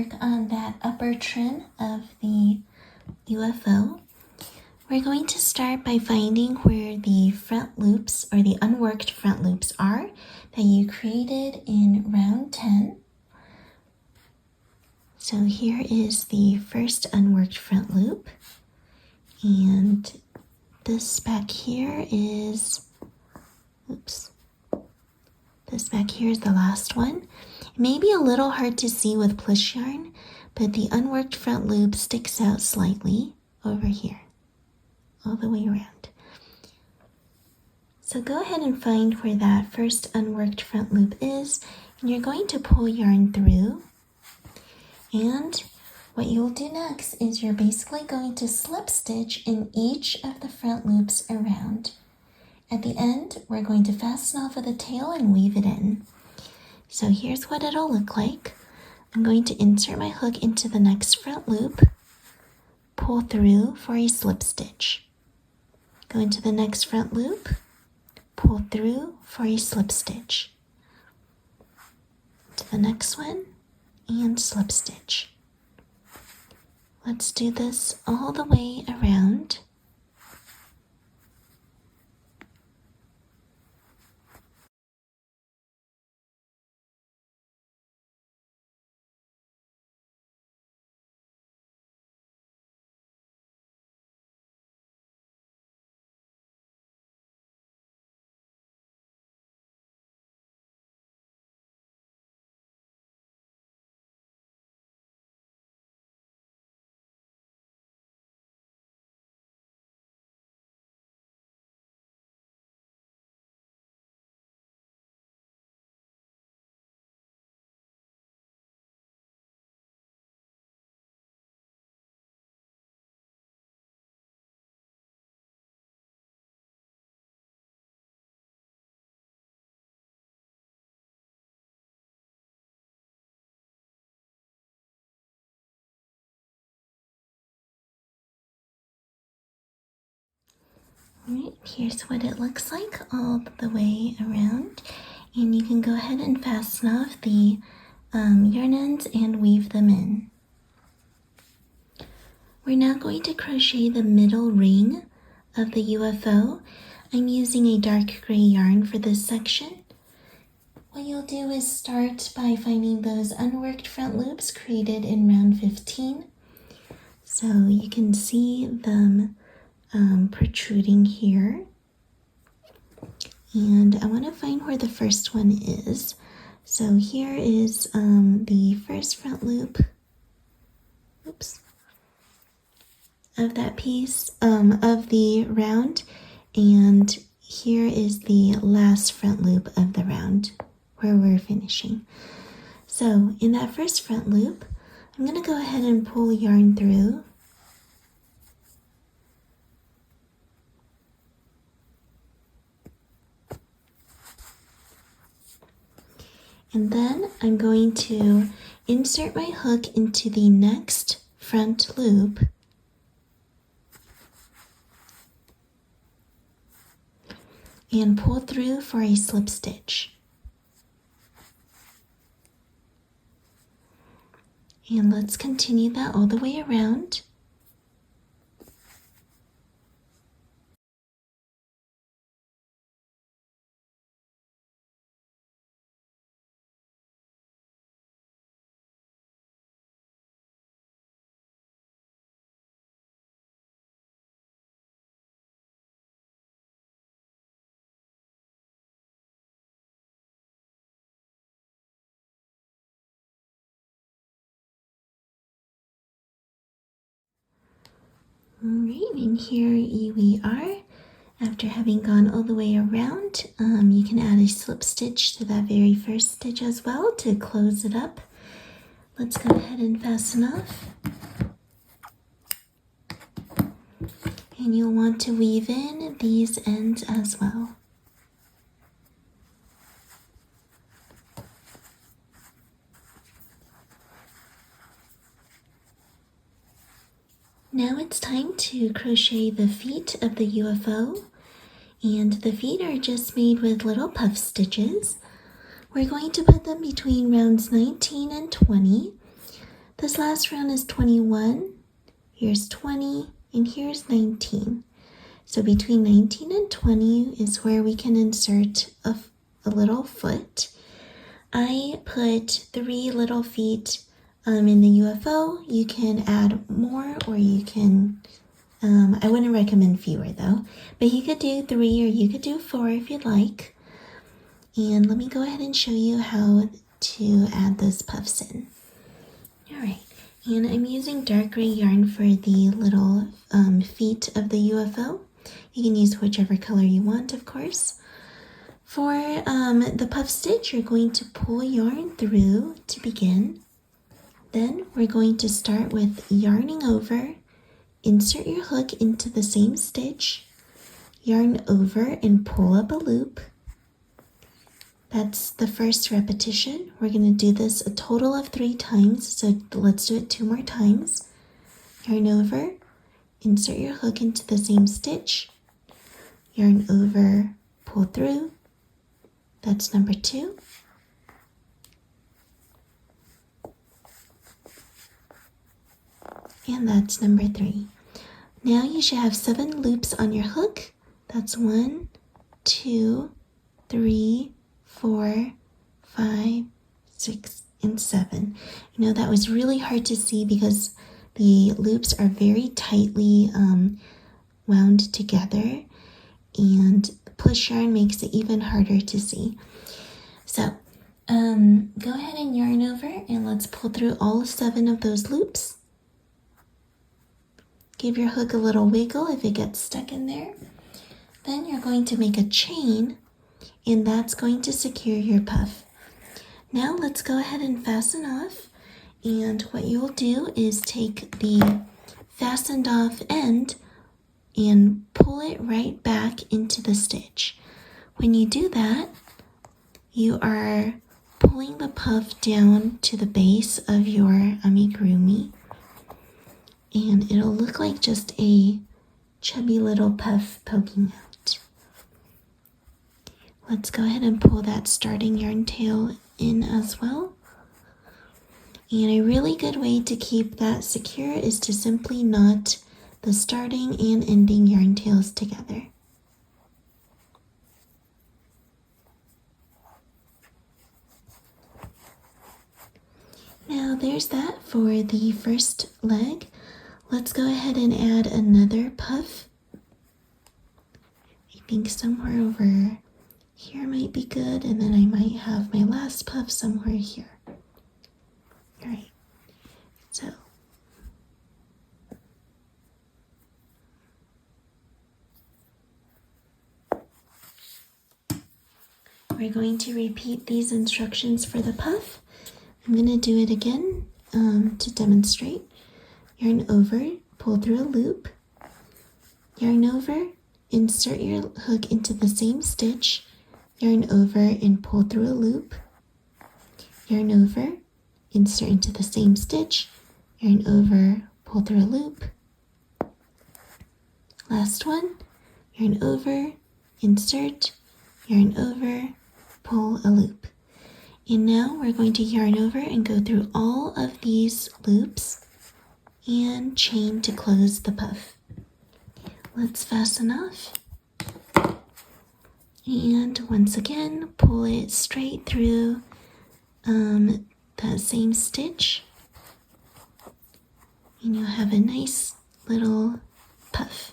work on that upper trim of the UFO, we're going to start by finding where the front loops or the unworked front loops are that you created in round 10. So here is the first unworked front loop, and this back here is, this back here is the last one. It may be a little hard to see with push yarn, but the unworked front loop sticks out slightly over here, all the way around. So go ahead and find where that first unworked front loop is, and you're going to pull yarn through. And what you'll do next is you're basically going to slip stitch in each of the front loops around. At the end, we're going to fasten off with a tail and weave it in. So here's what it'll look like. I'm going to insert my hook into the next front loop, pull through for a slip stitch. Go into the next front loop, pull through for a slip stitch. To the next one, and slip stitch. Let's do this all the way around. Alright, here's what it looks like all the way around, and you can go ahead and fasten off the yarn ends and weave them in. We're now going to crochet the middle ring of the UFO. I'm using a dark gray yarn for this section. What you'll do is start by finding those unworked front loops created in round 15. So you can see them protruding here, and I want to find where the first one is. So here is the first front loop, of that piece of the round, and here is the last front loop of the round where we're finishing. So in that first front loop, I'm going to go ahead and pull yarn through. And then I'm going to insert my hook into the next front loop and pull through for a slip stitch. And let's continue that all the way around. Alright, and here we are. After having gone all the way around, you can add a slip stitch to that very first stitch as well to close it up. Let's go ahead and fasten off. And you'll want to weave in these ends as well. Now it's time to crochet the feet of the UFO, and the feet are just made with little puff stitches. We're going to put them between rounds 19 and 20. This last round is 21, here's 20, and here's 19. So between 19 and 20 is where we can insert a little foot. I put 3 little feet in the UFO. You can add more, or you can, I wouldn't recommend fewer though, but you could do 3 or you could do 4 if you'd like. And let me go ahead and show you how to add those puffs in. Alright, and I'm using dark gray yarn for the little feet of the UFO. You can use whichever color you want, of course. For the puff stitch, you're going to pull yarn through to begin. Then we're going to start with yarning over, insert your hook into the same stitch, yarn over and pull up a loop. That's the first repetition. We're going to do this a total of 3 times, so let's do it 2 more times. Yarn over, insert your hook into the same stitch, yarn over, pull through. That's number 2. And that's number 3. Now you should have 7 loops on your hook. That's 1, 2, 3, 4, 5, 6, and 7. You know, that was really hard to see because the loops are very tightly wound together, and push yarn makes it even harder to see. So go ahead and yarn over and let's pull through all 7 of those loops. Give your hook a little wiggle if it gets stuck in there. Then you're going to make a chain, and that's going to secure your puff. Now let's go ahead and fasten off, and what you'll do is take the fastened off end and pull it right back into the stitch. When you do that, you are pulling the puff down to the base of your amigurumi, and it'll look like just a chubby little puff poking out. Let's go ahead and pull that starting yarn tail in as well. And a really good way to keep that secure is to simply knot the starting and ending yarn tails together. Now there's that for the first leg. Let's go ahead and add another puff. I think somewhere over here might be good, and then I might have my last puff somewhere here. Alright, so we're going to repeat these instructions for the puff. I'm going to do it again to demonstrate. Yarn over, pull through a loop, yarn over, insert your hook into the same stitch, yarn over and pull through a loop, yarn over, insert into the same stitch, yarn over, pull through a loop. Last one, yarn over, insert, yarn over, pull a loop. And now we're going to yarn over and go through all of these loops and chain to close the puff. Let's fasten off. And once again, pull it straight through that same stitch. And you'll have a nice little puff.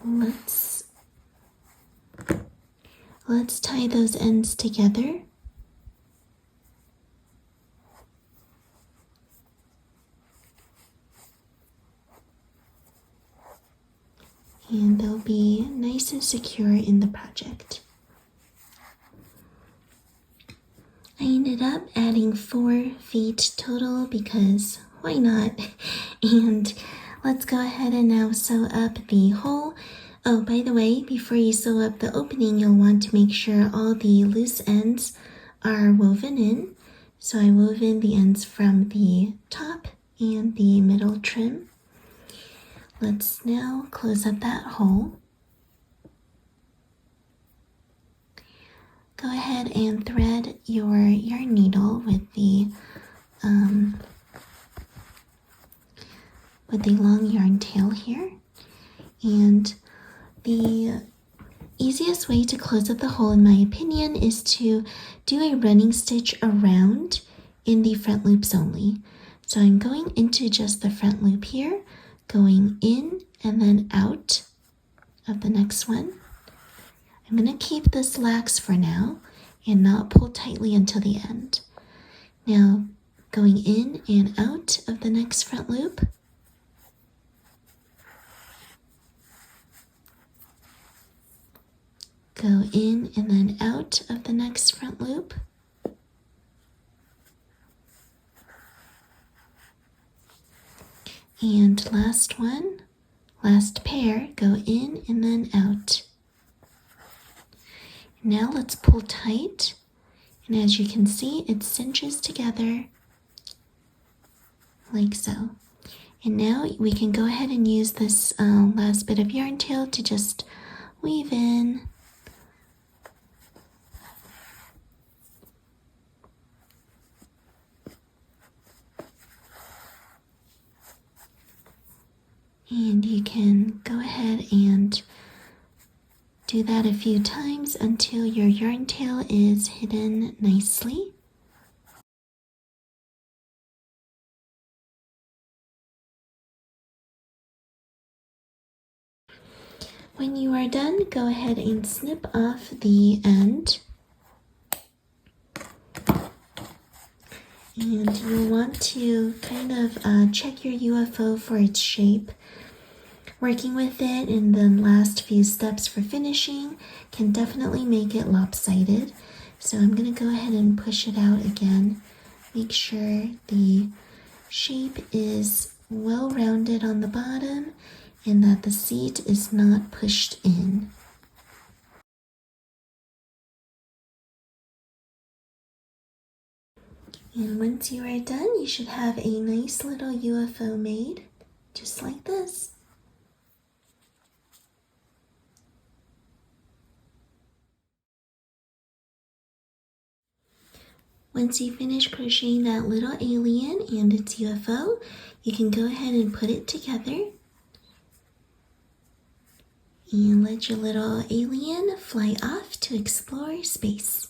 Let's tie those ends together. And they'll be nice and secure in the project. I ended up adding 4 feet total because why not? And let's go ahead and now sew up the hole. Oh, by the way, before you sew up the opening, you'll want to make sure all the loose ends are woven in. So I wove in the ends from the top and the middle trim. Let's now close up that hole. go ahead and thread your yarn needle with the long yarn tail here. And the easiest way to close up the hole, in my opinion, is to do a running stitch around in the front loops only. So I'm going into just the front loop here, going in and then out of the next one. I'm going to keep this lax for now and not pull tightly until the end. Now, going in and out of the next front loop. Go in and then out of the next front loop. And last one, last pair, go in and then out. Now let's pull tight, and as you can see, it cinches together like so. And now we can go ahead and use this last bit of yarn tail to just weave in. And you can go ahead and do that a few times until your yarn tail is hidden nicely. When you are done, go ahead and snip off the end. And you'll want to kind of check your UFO for its shape. Working with it in the last few steps for finishing can definitely make it lopsided. So I'm going to go ahead and push it out again. Make sure the shape is well rounded on the bottom and that the seat is not pushed in. And once you are done, you should have a nice little UFO made, just like this. Once you finish crocheting that little alien and its UFO, you can go ahead and put it together and let your little alien fly off to explore space.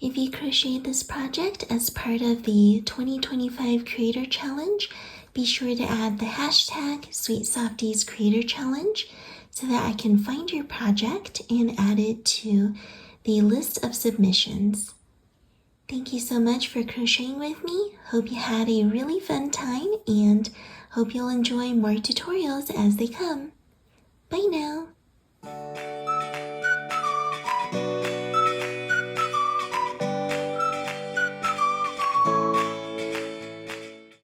If you crocheted this project as part of the 2025 Creator Challenge, be sure to add the hashtag Sweet Softies Creator Challenge so that I can find your project and add it to the list of submissions. Thank you so much for crocheting with me. Hope you had a really fun time and hope you'll enjoy more tutorials as they come. Bye now.